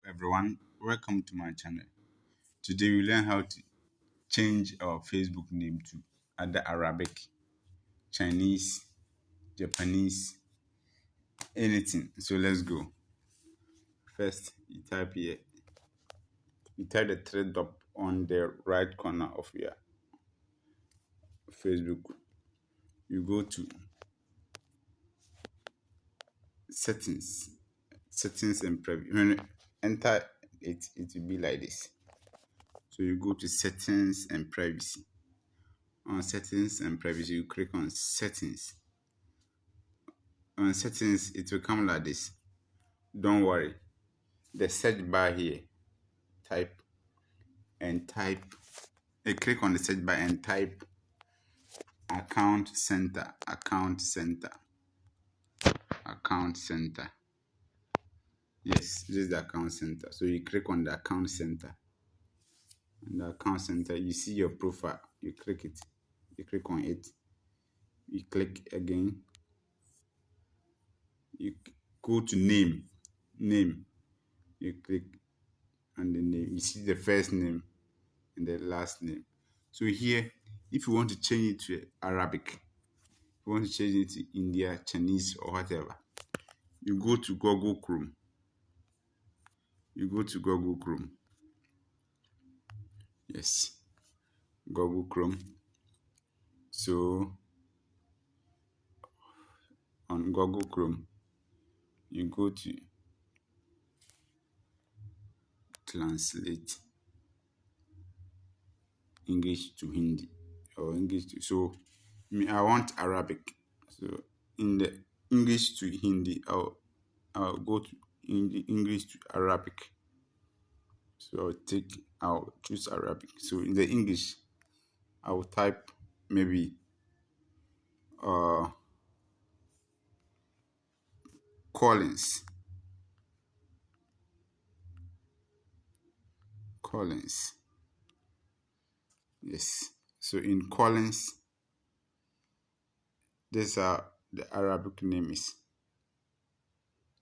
everyone, welcome to my channel. Today we learn how to change our Facebook name to other Arabic, Chinese, Japanese, anything. So let's go. First, you type the three dot on the right corner of your Facebook. You go to settings and privacy. When you enter it, it will be like this. So you go to settings and privacy. On settings and privacy, you click on settings. On settings, it will come like this. Don't worry. The search bar here, click on the search bar and type account center. Yes, this is the account center. So you click on the account center. In the account center, you see your profile. You click it. You click on it. You click again. You go to name. You click on the name. You see the first name and the last name. So here, if you want to change it to Arabic, if you want to change it to India, Chinese, or whatever, you go to Google Chrome. Yes, Google Chrome. So on Google Chrome, you go to translate English to Hindi or English to, so I want Arabic. So in the English to Hindi, I'll go to English to Arabic. So I'll choose Arabic. So in the English, I will type maybe Collins. Yes. So in Collins, these are the Arabic names.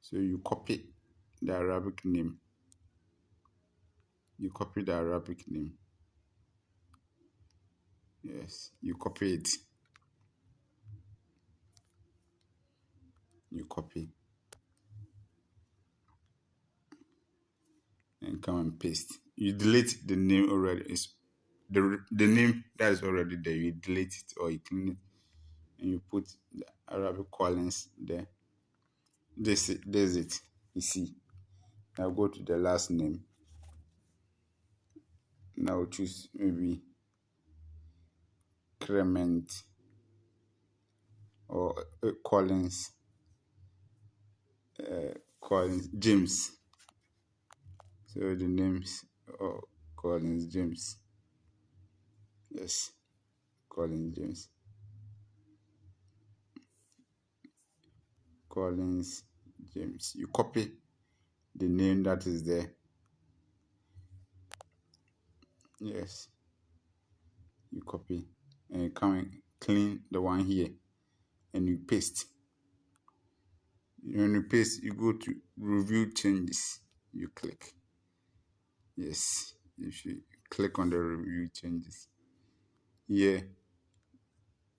So you copy the Arabic name. Yes, you copy it. You copy and come and paste. You delete the name already. It's the name that is already there. You delete it or you clean it, and you put the Arabic Collins there. This is it. You see. Now go to the last name. Now choose maybe Clement or Collins James. So the names are Collins James. Yes, Collins James. You copy the name that is there. Yes, you copy and you come and clean the one here and you paste. When you paste, you go to review changes. You click. Yes, you should click on the review changes. Here,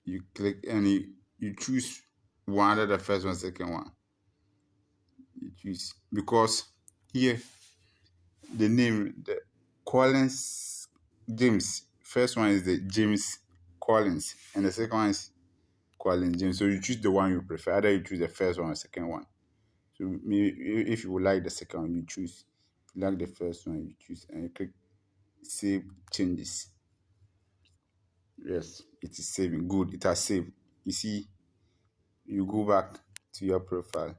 you click and you choose one under the first one, second one. You choose because here the name, the Collins James. First one is the James Collins, and the second one is Collins James. So you choose the one you prefer. Either you choose the first one or second one. So maybe if you would like the second one, you choose. If you like the first one, you choose, and you click Save Changes. Yes, it is saving. Good, it has saved. You see, you go back to your profile.